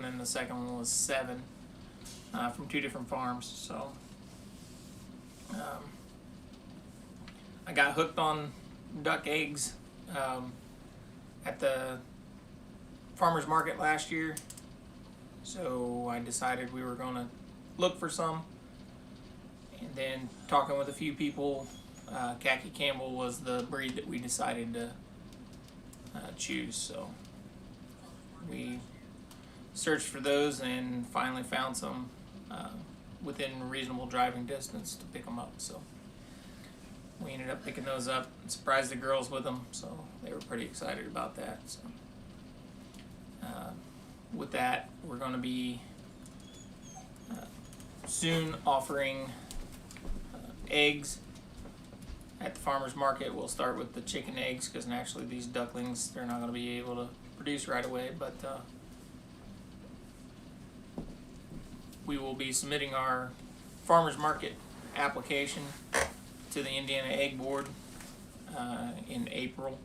and then the second one was 7 from 2 different farms. So I got hooked on duck eggs at the farmer's market last year, so I decided we were going to look for some, and then talking with a few people, Khaki Campbell was the breed that we decided to choose. So we searched for those and finally found some within reasonable driving distance to pick them up. So we ended up picking those up and surprised the girls with them, so they were pretty excited about that. So with that, we're going to be soon offering eggs at the farmer's market. We'll start with the chicken eggs because naturally these ducklings, they're not going to be able to produce right away, but we will be submitting our farmer's market application to the Indiana Egg Board in April,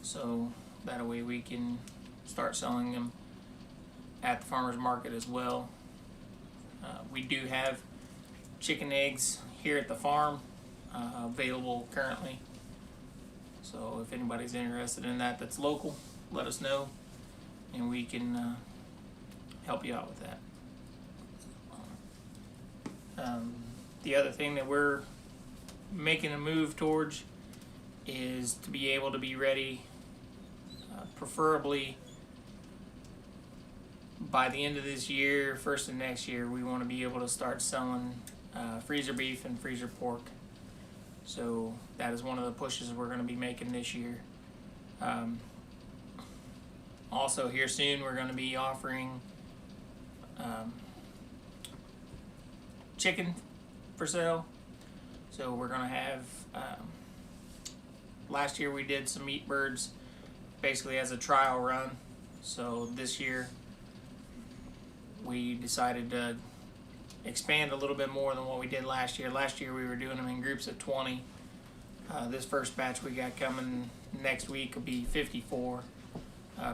so that way we can start selling them at the farmer's market as well. We do have chicken eggs here at the farm available currently, so if anybody's interested in that that's local, let us know and we can help you out with that. The other thing that we're making a move towards is to be able to be ready, preferably by the end of this year, first of next year. We want to be able to start selling freezer beef and freezer pork. So that is one of the pushes we're going to be making this year. Also here soon we're going to be offering chicken for sale. So we're going to have, last year we did some meat birds basically as a trial run. So this year we decided to expand a little bit more than what we did last year. Last year we were doing them in groups of 20. This first batch we got coming next week will be 54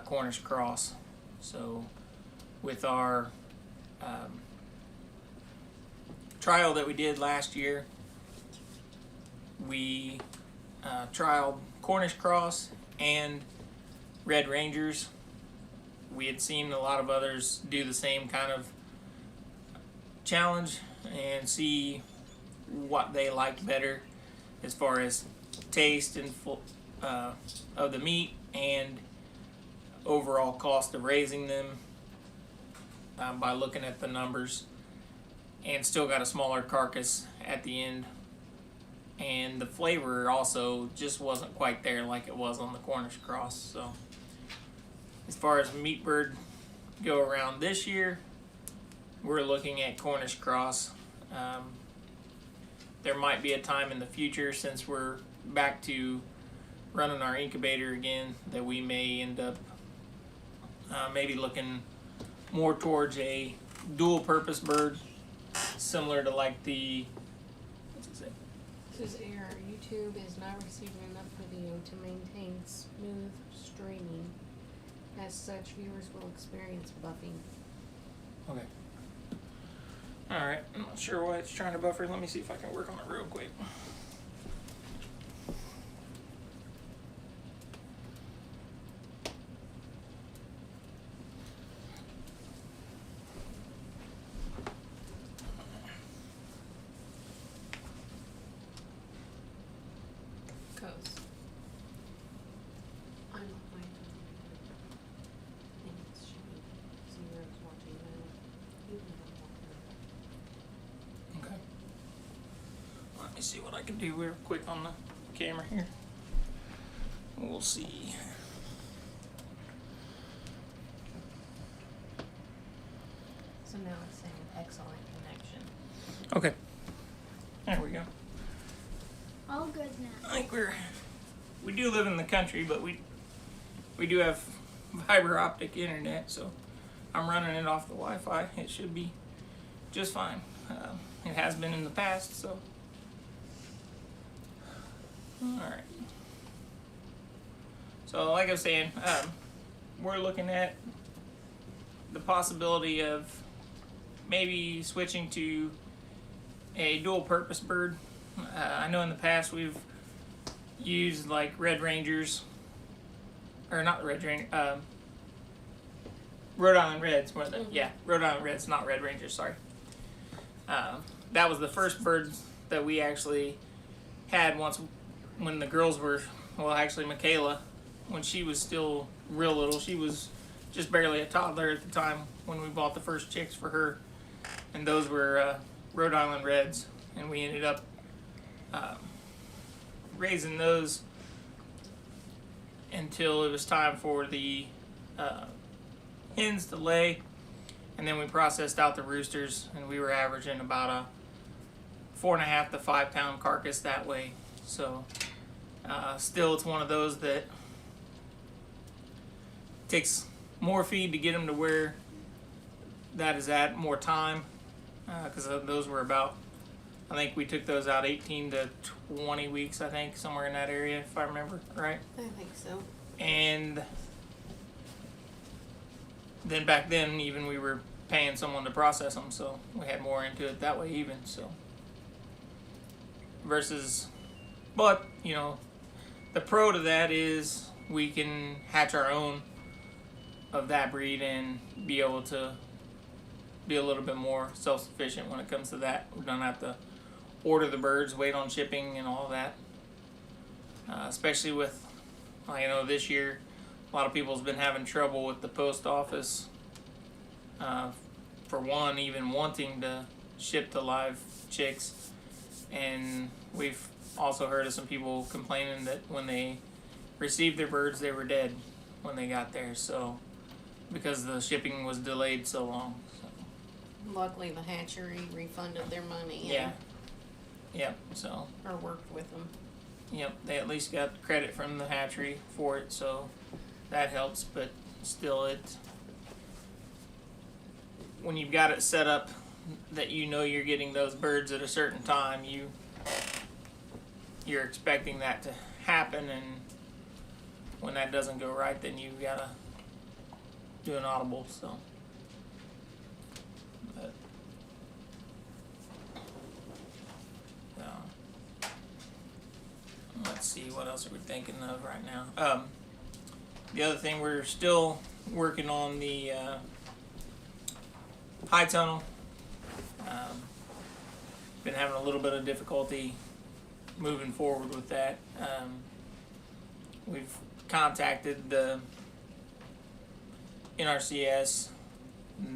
Cornish cross. So with our trial that we did last year, we trialed Cornish cross and Red Rangers. We had seen a lot of others do the same kind of challenge and see what they liked better as far as taste and of the meat and overall cost of raising them by looking at the numbers, and still got a smaller carcass at the end, and the flavor also just wasn't quite there like it was on the Cornish cross. So as far as meat bird go around this year, we're looking at Cornish cross. There might be a time in the future, since we're back to running our incubator again, that we may end up maybe looking more towards a dual purpose bird, similar to like the, what's it say? It says error. YouTube is not receiving enough video to maintain smooth streaming. As such, viewers will experience buffing. Okay. Alright, I'm not sure why it's trying to buffer. Let me see if I can work on it real quick. Goes. I'm behind. And it's showing zeros watching now. Even if I'm Okay. Let me see what I can do real quick on the camera here. We'll see. So now it's saying excellent connection. Okay. There we go. All good now. I think we do live in the country, but we do have fiber optic internet, so I'm running it off the Wi-Fi. It should be just fine. It has been in the past, so. Alright. So like I was saying, we're looking at the possibility of maybe switching to a dual purpose bird. I know in the past we've used like Red Rangers, or not Red Ranger, Rhode Island Reds. Yeah, Rhode Island Reds, not Red Rangers, sorry. That was the first bird that we actually had once when the girls were, well, actually Michaela, when she was still real little. She was just barely a toddler at the time when we bought the first chicks for her. And those were Rhode Island Reds. And we ended up raising those until it was time for the hens to lay. And then we processed out the roosters, and we were averaging about a 4.5 to 5 pound carcass that way. So still, it's one of those that takes more feed to get them to where that is at, more time, because those were about, I think we took those out 18 to 20 weeks, I think, somewhere in that area, if I remember right. I think so. And then back then, even we were paying someone to process them, so we had more into it that way even, so. Versus, but, you know, the pro to that is we can hatch our own of that breed and be able to be a little bit more self-sufficient when it comes to that. We don't have to order the birds, wait on shipping and all that. Especially with, I know this year, a lot of people's been having trouble with the post office. For one, even wanting to ship the live chicks. And we've also heard of some people complaining that when they received their birds, they were dead when they got there. So, because the shipping was delayed so long. So. Luckily, the hatchery refunded their money. Yeah. Yep. So. Or worked with them. Yep. They at least got credit from the hatchery for it, so that helps. But still, when you've got it set up that you know you're getting those birds at a certain time, you're expecting that to happen, and when that doesn't go right, then you gotta do an audible. So, but, let's see, what else are we thinking of right now? The other thing, we're still working on the high tunnel. Been having a little bit of difficulty moving forward with that. We've contacted the NRCS.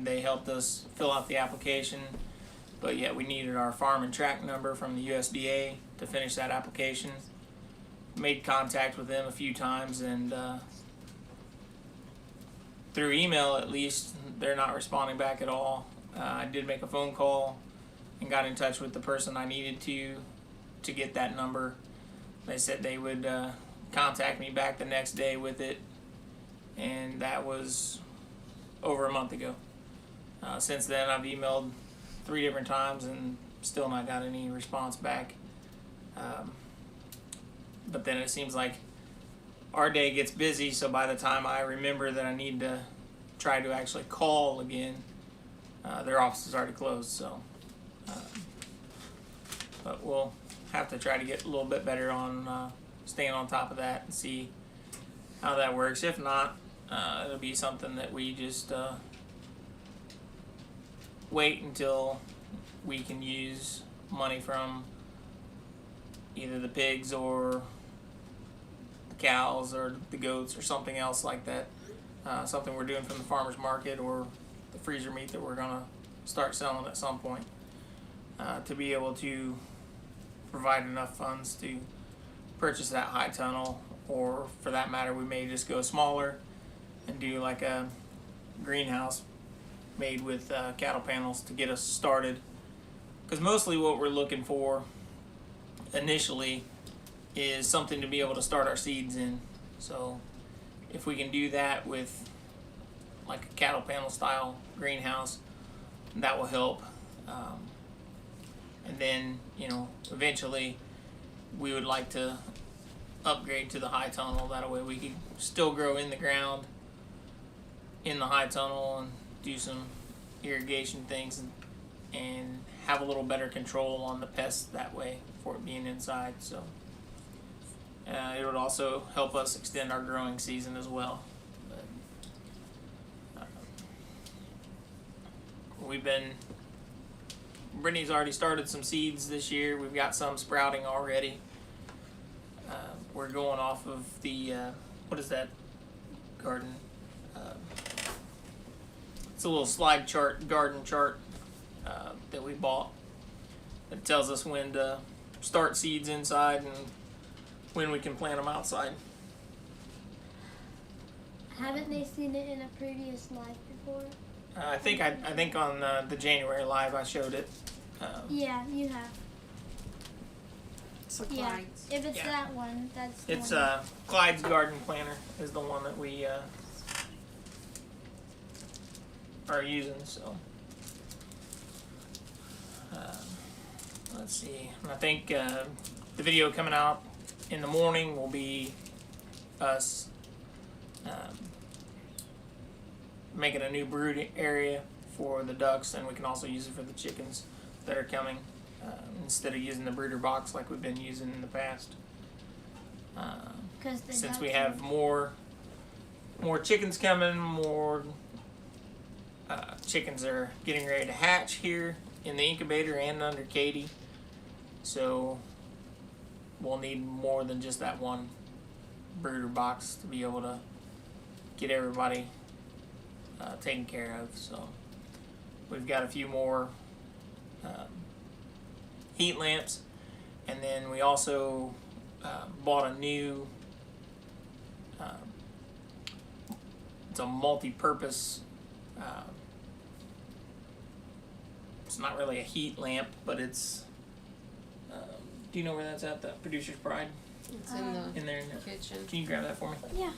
They helped us fill out the application, but yet we needed our farm and track number from the USDA to finish that application. Made contact with them a few times, and through email at least, they're not responding back at all. I did make a phone call and got in touch with the person I needed to get that number. They said they would contact me back the next day with it, and that was over a month ago. Since then, I've emailed 3 different times and still not got any response back. But then it seems like our day gets busy, so by the time I remember that I need to try to actually call again, their office is already closed. So, but we'll have to try to get a little bit better on staying on top of that and see how that works. If not, it'll be something that we just wait until we can use money from either the pigs or the cows or the goats or something else like that. Something we're doing from the farmer's market or the freezer meat that we're going to start selling at some point, to be able to provide enough funds to purchase that high tunnel, or for that matter, we may just go smaller and do like a greenhouse made with cattle panels to get us started. Because mostly what we're looking for initially is something to be able to start our seeds in. So if we can do that with like a cattle panel style greenhouse, that will help. And then, eventually we would like to upgrade to the high tunnel. That way we can still grow in the ground in the high tunnel and do some irrigation things and have a little better control on the pests that way for it being inside. So it would also help us extend our growing season as well. But, Brittany's already started some seeds this year. We've got some sprouting already. We're going off of the, what is that garden? It's a little slide chart, garden chart that we bought. It tells us when to start seeds inside and when we can plant them outside. Haven't they seen it in a previous live before? I think on the January live I showed it. Yeah, you have. So Yeah. Clyde's. If it's Yeah. that one, that's the It's one. Clyde's Garden Planter is the one that we are using. So let's see. I think the video coming out in the morning will be us making a new brood area for the ducks, and we can also use it for the chickens that are coming instead of using the brooder box like we've been using in the past. Since we have more chickens coming, more chickens are getting ready to hatch here in the incubator and under Katie, so we'll need more than just that one brooder box to be able to get everybody taken care of. So we've got a few more heat lamps, and then we also bought a new it's a multi-purpose it's not really a heat lamp, but it's do you know where that's at? The Producer's Pride It's in the in there. kitchen. Can you grab that for me? Yeah.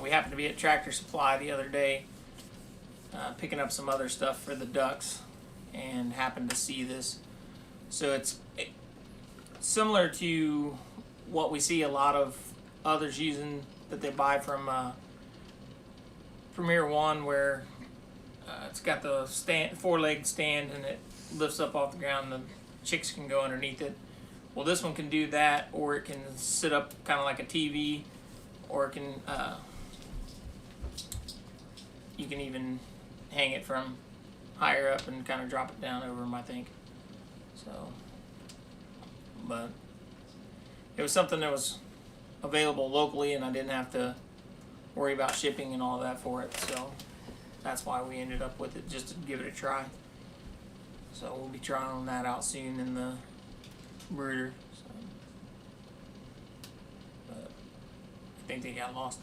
We happened to be at Tractor Supply the other day picking up some other stuff for the ducks and happened to see this. So it's similar to what we see a lot of others using that they buy from Premier One, where it's got the four-legged stand and it lifts up off the ground and the chicks can go underneath it. Well, this one can do that, or it can sit up kind of like a TV, or it can you can even hang it from higher up and kind of drop it down over them, I think. So, but it was something that was available locally, and I didn't have to worry about shipping and all of that for it. So that's why we ended up with it, just to give it a try. So we'll be trying that out soon in the brooder. So, but I think they got lost.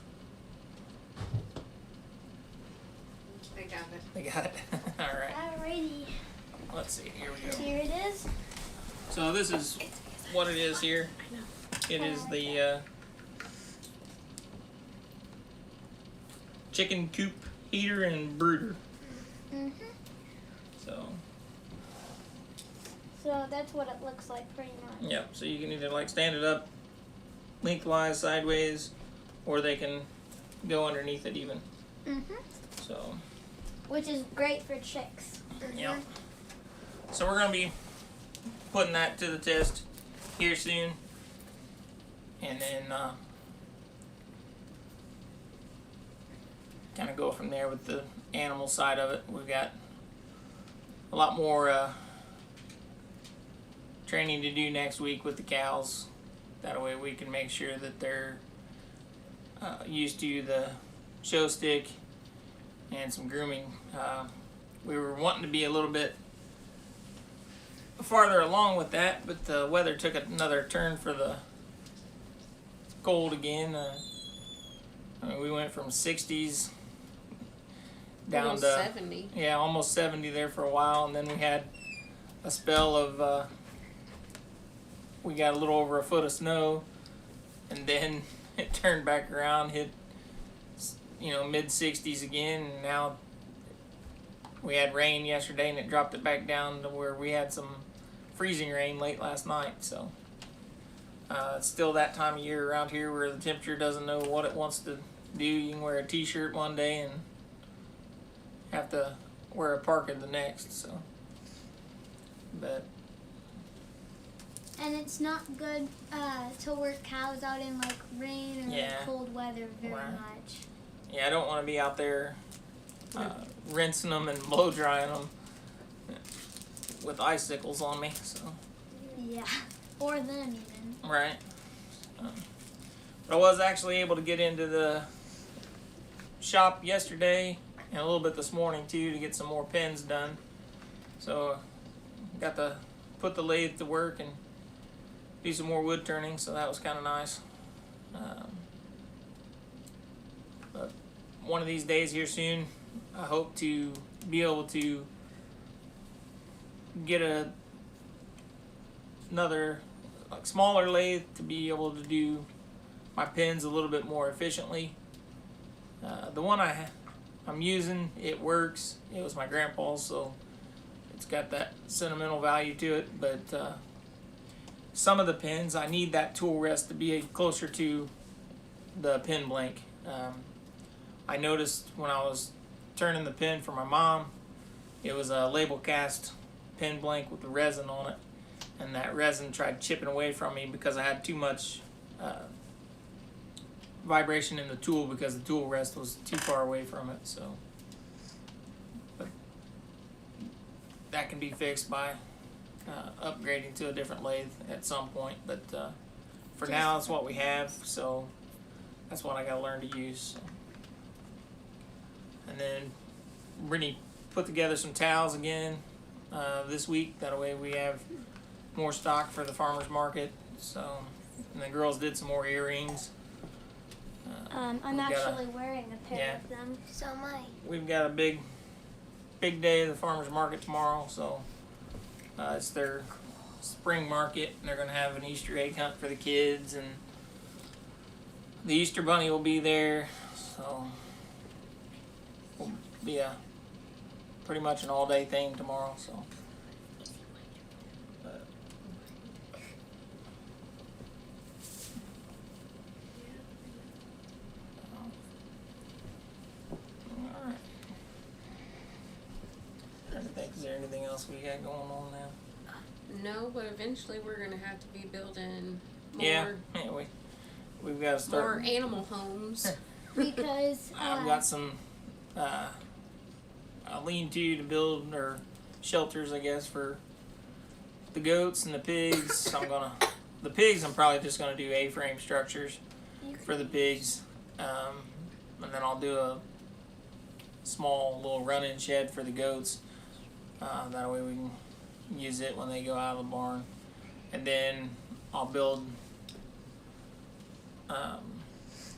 They got it. They got it. All right. Alrighty. Let's see. Here we go. Here it is. So this is what it is here. I know. It is the chicken coop heater and brooder. Mhm. So So that's what it looks like pretty much. yeah. So you can either like stand it up lengthwise, sideways, or they can go underneath it even. Mhm. So Which is great for chicks. yeah. So we're gonna be putting that to the test here soon, and then kind of go from there with the animal side of it. We've got a lot more training to do next week with the cows. That way we can make sure that they're used to the show stick and some grooming. We were wanting to be a little bit farther along with that, but the weather took another turn for the cold again. I mean, we went from 60s down Almost to 70. yeah, almost 70 there for a while, and then we had a spell of we got a little over a foot of snow, and then it turned back around, hit mid 60s again, and now we had rain yesterday and it dropped it back down to where we had some freezing rain late last night. So it's still that time of year around here where the temperature doesn't know what it wants to do. You can wear a t-shirt one day and have to wear a parka the next. So, but And it's not good to work cows out in like rain or Yeah. like cold weather very Right. much. yeah, I don't want to be out there rinsing them and blow drying them with icicles on me. So, Yeah. Or them even. right. But I was actually able to get into the shop yesterday and a little bit this morning too to get some more pins done. So got to put the lathe to work and do some more wood turning, so that was kind of nice. But one of these days here soon, I hope to be able to get another like smaller lathe to be able to do my pins a little bit more efficiently. The one I'm using, it works. It was my grandpa's, so it's got that sentimental value to it. But some of the pins, I need that tool rest to be closer to the pin blank. I noticed when I was turning the pin for my mom, it was a label cast pin blank with the resin on it, and that resin tried chipping away from me because I had too much vibration in the tool because the tool rest was too far away from it. So, but that can be fixed by upgrading to a different lathe at some point. But for now, it's what we have, so that's what I got to learn to use. So. And then Brittany put together some towels again this week. That way we have more stock for the farmer's market. So, and the girls did some more earrings. I'm actually wearing a pair of them. So am I. We've got a big day of the farmer's market tomorrow. So it's their spring market, and they're going to have an Easter egg hunt for the kids, and the Easter bunny will be there. So it'll be a pretty much an all-day thing tomorrow. So. Is there anything else we got going on now? No, but eventually we're gonna have to be building more, Yeah, we've got to start. more animal homes. Because I've got some a lean-to build, or shelters, I guess, for the goats and the pigs. The pigs I'm probably just gonna do A-frame structures for the pigs, and then I'll do a small little run-in shed for the goats. That way we can use it when they go out of the barn. And then I'll build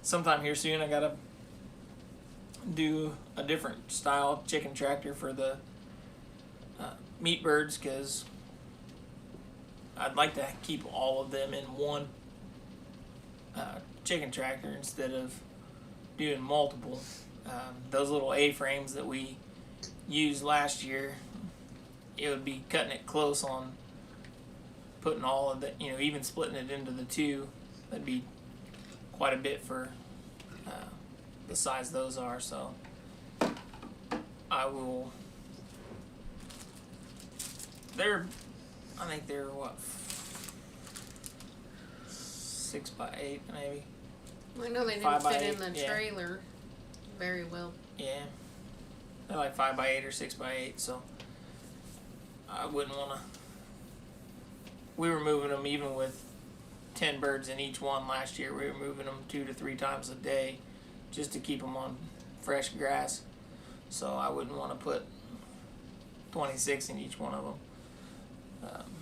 sometime here soon. I gotta do a different style chicken tractor for the meat birds, because I'd like to keep all of them in one chicken tractor instead of doing multiple. Those little A-frames that we used last year, it would be cutting it close on putting all of the, even splitting it into the two. That'd be quite a bit for the size those are. So I think they're what, 6x8 maybe. I know they didn't 5 by fit in 8, the yeah. trailer very well. Yeah, they're like 5x8 or 6x8. So I wouldn't want to. We were moving them even with 10 birds in each one last year. We were moving them 2 to 3 times a day just to keep them on fresh grass. So I wouldn't want to put 26 in each one of them.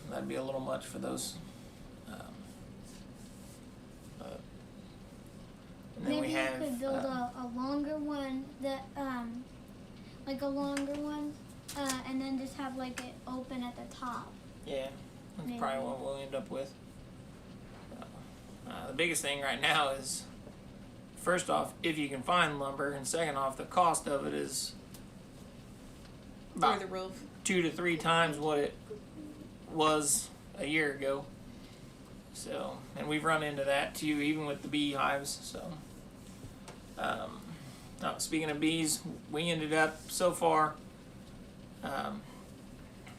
That'd be a little much for those. And then maybe we have, you could build a longer one that like a longer one, and then just have like it open at the top. Yeah, that's Maybe. probably what we'll end up with. The biggest thing right now is, first off, if you can find lumber, and second off, the cost of it is For about the roof. 2 to 3 times what it was a year ago. So, and we've run into that too, even with the beehives. So, Speaking of bees, we ended up so far,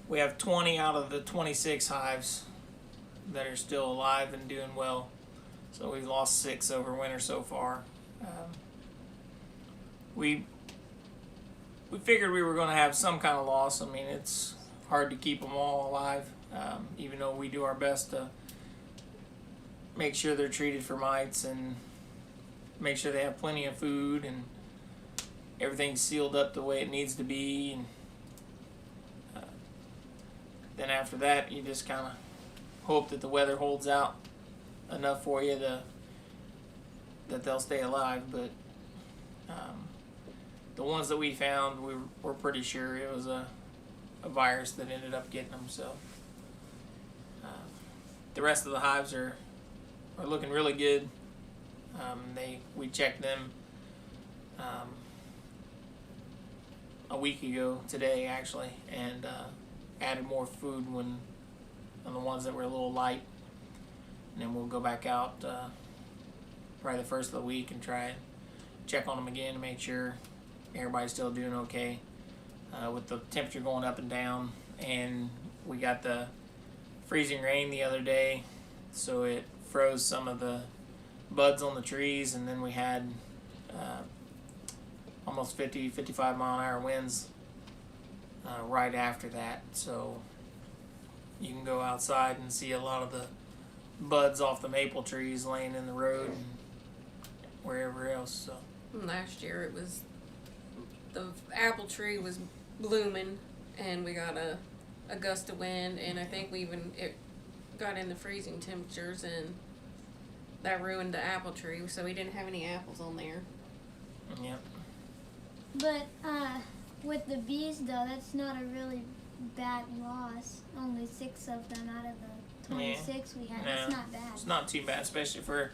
we have 20 out of the 26 hives that are still alive and doing well. So we've lost 6 over winter so far. We figured we were going to have some kind of loss. I mean, it's hard to keep them all alive, even though we do our best to make sure they're treated for mites and make sure they have plenty of food and everything's sealed up the way it needs to be. And then after that, you just kind of hope that the weather holds out enough for you that they'll stay alive. But the ones that we found, we were pretty sure it was a virus that ended up getting them. So the rest of the hives are looking really good. We checked them a week ago today, actually, and added more food on the ones that were a little light. And then we'll go back out probably the first of the week and try and check on them again to make sure everybody's still doing okay. With the temperature going up and down, and we got the freezing rain the other day, so it froze some of the buds on the trees, and then we had almost 55 mile an hour winds right after that. So you can go outside and see a lot of the buds off the maple trees laying in the road and wherever else. So Last year it was, the apple tree was blooming and we got a gust of wind, and I think it got in the freezing temperatures and that ruined the apple tree, so we didn't have any apples on there. yeah. But with the bees though, that's not a really bad loss. Only 6 of them out of the 26 we had. That's not bad. It's not too bad, especially for,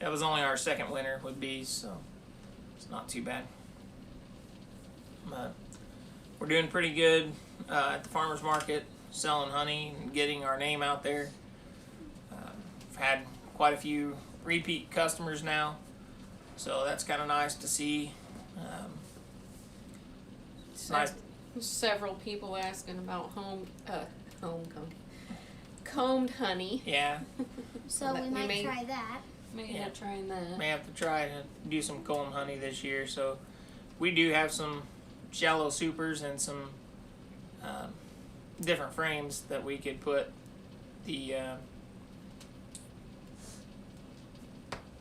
it was only our second winter with bees, so it's not too bad. But we're doing pretty good at the farmer's market, selling honey and getting our name out there. We've had quite a few repeat customers now, so that's kind of nice to see. Nice. Several people asking about combed honey. Yeah. So we might try that. May end up trying that. May have to try to do some comb honey this year. So we do have some shallow supers and some different frames that we could put the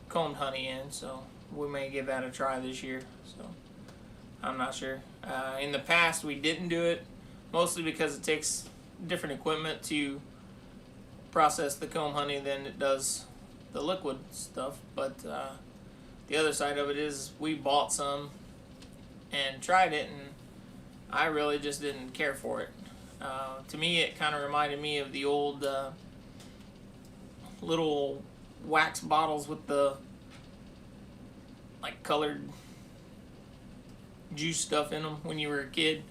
combed honey in. So we may give that a try this year. So I'm not sure. In the past, we didn't do it, mostly because it takes different equipment to process the comb honey than it does the liquid stuff. But the other side of it is we bought some and tried it, and I really just didn't care for it. To me, it kind of reminded me of the old little wax bottles with the like colored juice stuff in them when you were a kid,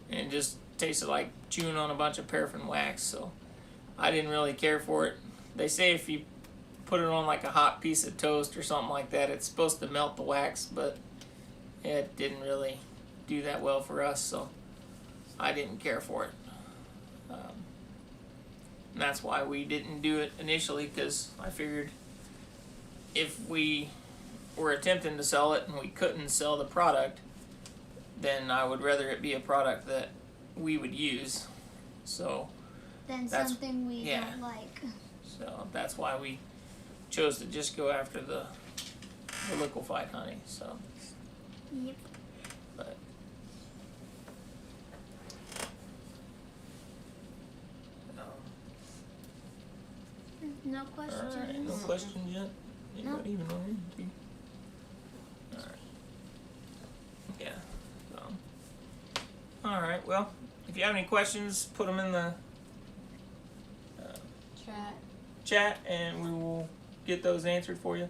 and it just tasted like chewing on a bunch of paraffin wax. So I didn't really care for it. They say if you put it on like a hot piece of toast or something like that, it's supposed to melt the wax, but it didn't really do that well for us, so I didn't care for it. And that's why we didn't do it initially, because I figured if we were attempting to sell it and we couldn't sell the product, then I would rather it be a product that we would use. So Then something we don't like. So that's why we chose to just go after the liquefied honey. So. Yep. But. No questions. All right, no questions yet. Anybody even know anything? All right. Yeah. So. All right. Well, if you have any questions, put them in the chat, and we will get those answered for you.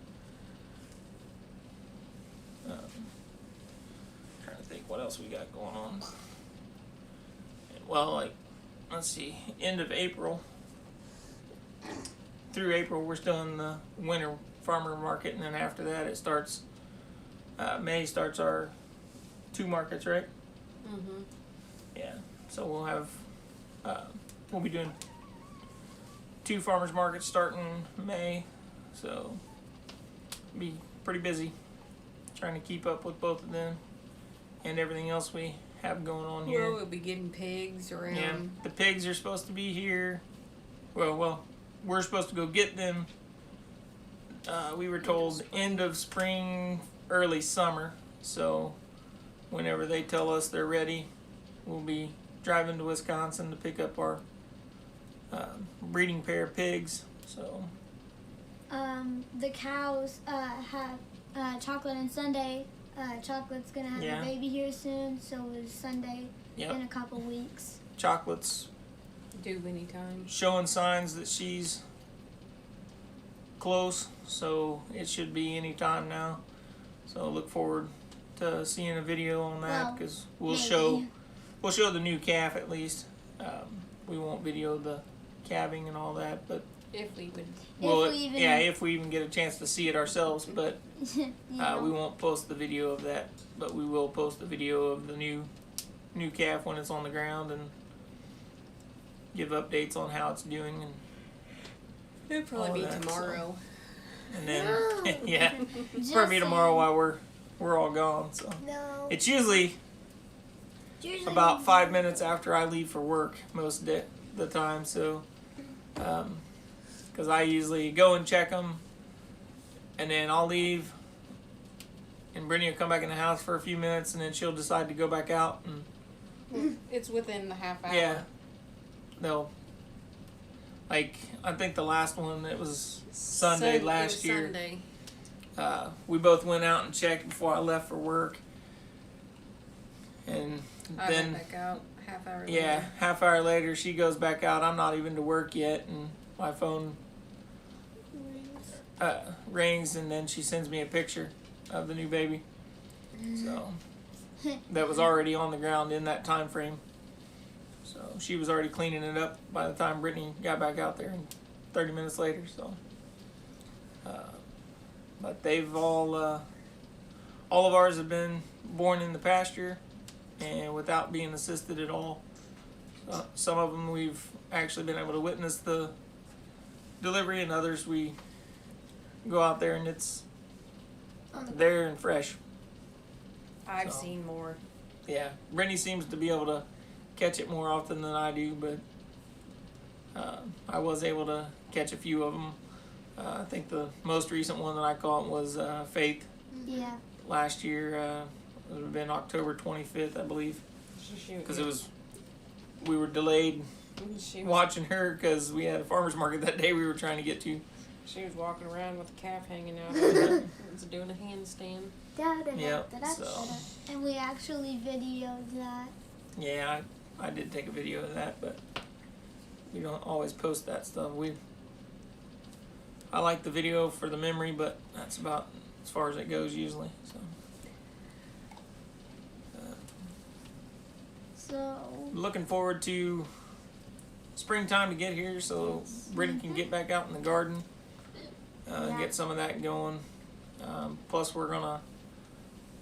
Trying to think what else we got going on. Well, like, let's see, end of April through April, we're still in the winter farmer market, and then after that, it starts. May starts our 2 markets, right? Mhm. Yeah. So we'll have, we'll be doing 2 farmers markets starting May. So be pretty busy trying to keep up with both of them and everything else we have going on here. Well, we'll be getting pigs around. Yeah, the pigs are supposed to be here. Well, we're supposed to go get them. We were told end of spring, early summer. So whenever they tell us they're ready, we'll be driving to Wisconsin to pick up our breeding pair of pigs. So the cows have Chocolate and Sunday. Chocolate's gonna have Yeah. a baby here soon, so is Sunday Yep. in a couple weeks. Chocolate's Due anytime. showing signs that she's close, so it should be any time now. So look forward to seeing a video on that, Well, because we'll maybe. show the new calf at least. We won't video the calving and all that, but If we would. if we even get a chance to see it ourselves. But You know. we won't post the video of that, but we will post the video of the new calf when it's on the ground and give updates on how it's doing, and It'll probably all be that, tomorrow. then No. yeah, Just probably tomorrow saying. while we're all gone. So No. it's usually about 5 minutes after I leave for work most of the time. So because I usually go and check them, and then I'll leave, and Brittany will come back in the house for a few minutes, and then she'll decide to go back out, and It's within the half hour. yeah, they'll, like, I think the last one, it was Sunday last year. Sunday. We both went out and checked before I left for work, and I then went back out a half hour yeah, later. half hour later she goes back out. I'm not even to work yet, and my phone rings, and then she sends me a picture of the new baby. So that was already on the ground in that time frame. So she was already cleaning it up by the time Brittany got back out there, and 30 minutes later. So, but they've all of ours have been born in the pasture and without being assisted at all. Some of them we've actually been able to witness the delivery, and others we go out there and it's there and fresh. I've So. seen more. Yeah, Brittany seems to be able to catch it more often than I do, but I was able to catch a few of them. I think the most recent one that I caught was Faith Yeah. last year. It would have been October 25th, I believe, because we were delayed She was, watching her because we had a farmer's market that day we were trying to get to. she was walking around with the calf hanging out. It was doing a handstand. Yep, so. And we actually videoed that. Yeah, I did take a video of that, but we don't always post that stuff. I like the video for the memory, but that's about as far as it goes usually. So Looking forward to springtime to get here, so Brittany can get back out in the garden, Yeah. get some of that going. Plus, we're gonna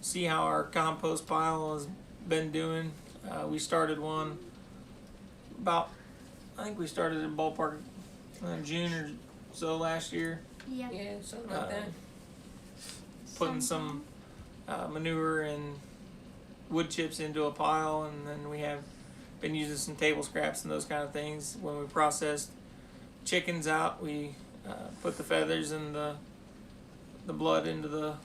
see how our compost pile has been doing. We started one I think we started in ballpark June or so last year. yeah. Yeah, something like that. Putting some manure and wood chips into a pile, and then we have been using some table scraps and those kind of things. When we processed chickens out, we put the feathers and the blood into the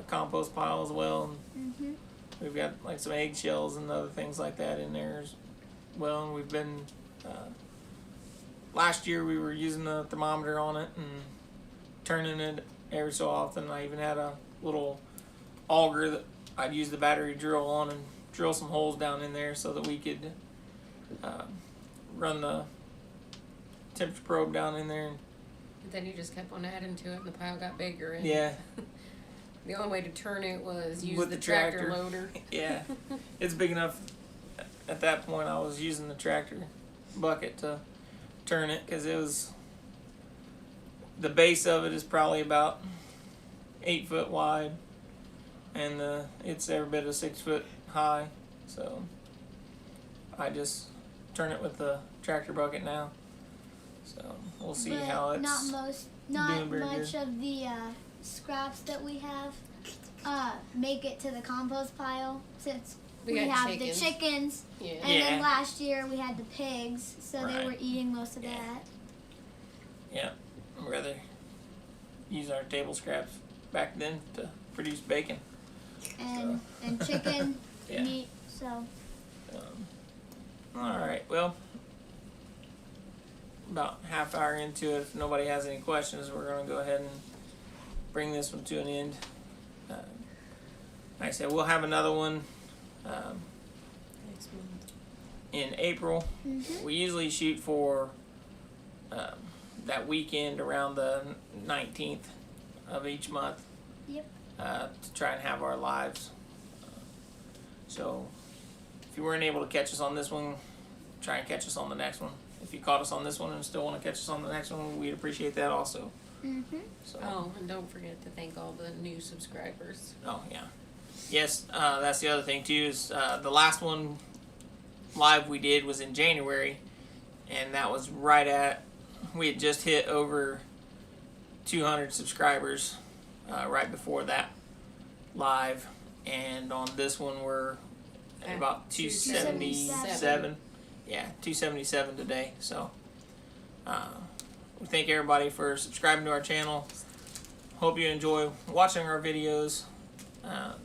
compost pile as well. And Mhm. we've got like some eggshells and other things like that in there as well. And we've been last year we were using the thermometer on it and turning it every so often. I even had a little auger that I'd use the battery drill on and drill some holes down in there so that we could run the temperature probe down in there. But then you just kept on adding to it, and the pile got bigger. And Yeah, the only way to turn it was use With the the tractor tractor. loader. yeah. It's big enough. At that point, I was using the tractor bucket to turn it because it was, the base of it is probably about 8 foot wide, and it's every bit of 6 foot high. So I just turn it with the tractor bucket now. So we'll see but how it's not doing very much good. of the scraps that we have make it to the compost pile since we have the chickens. Yeah. And then last year we had the pigs, so they Right. were eating most of that. Yeah, I'd rather use our table scraps back then to produce bacon. And chicken Yeah. meat, so. All right, well, about half hour into it, if nobody has any questions, we're going to go ahead and bring this one to an end. Like I said, we'll have another one Next month. in April. Mhm. We usually shoot for that weekend around the 19th of each month. Yep. To try and have our lives. So if you weren't able to catch us on this one, try and catch us on the next one. If you caught us on this one and still want to catch us on the next one, we'd appreciate that also. Mhm. So, Oh, and don't forget to thank all the new subscribers. oh yeah. Yes, that's the other thing too, is the last one live we did was in January, and that was right at, we had just hit over 200 subscribers right before that live, and on this one we're at about 277. Yeah, 277 today. So we thank everybody for subscribing to our channel. Hope you enjoy watching our videos.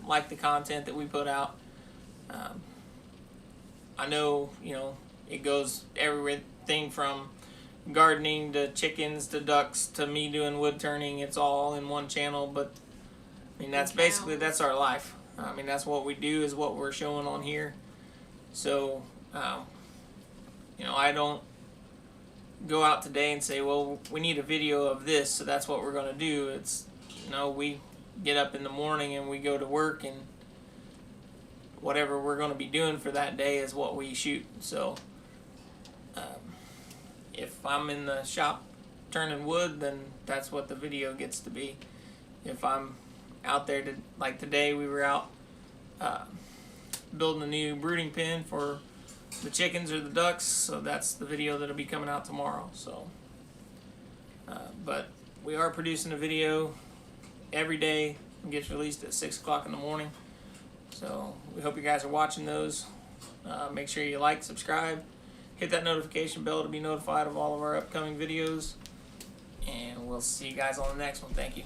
Like the content that we put out. I know, it goes everything from gardening to chickens to ducks to me doing wood turning. It's all in one channel, but I mean that's basically our life. I mean that's what we do, is what we're showing on here. So I don't go out today and say, well, we need a video of this, so that's what we're going to do. It's we get up in the morning and we go to work, and whatever we're going to be doing for that day is what we shoot. So if I'm in the shop turning wood, then that's what the video gets to be. If I'm out there like today, we were out building a new brooding pen for the chickens or the ducks, so that's the video that'll be coming out tomorrow. So but we are producing a video every day. It gets released at 6 o'clock in the morning, so we hope you guys are watching those. Make sure you like, subscribe, hit that notification bell to be notified of all of our upcoming videos, and we'll see you guys on the next one. Thank you.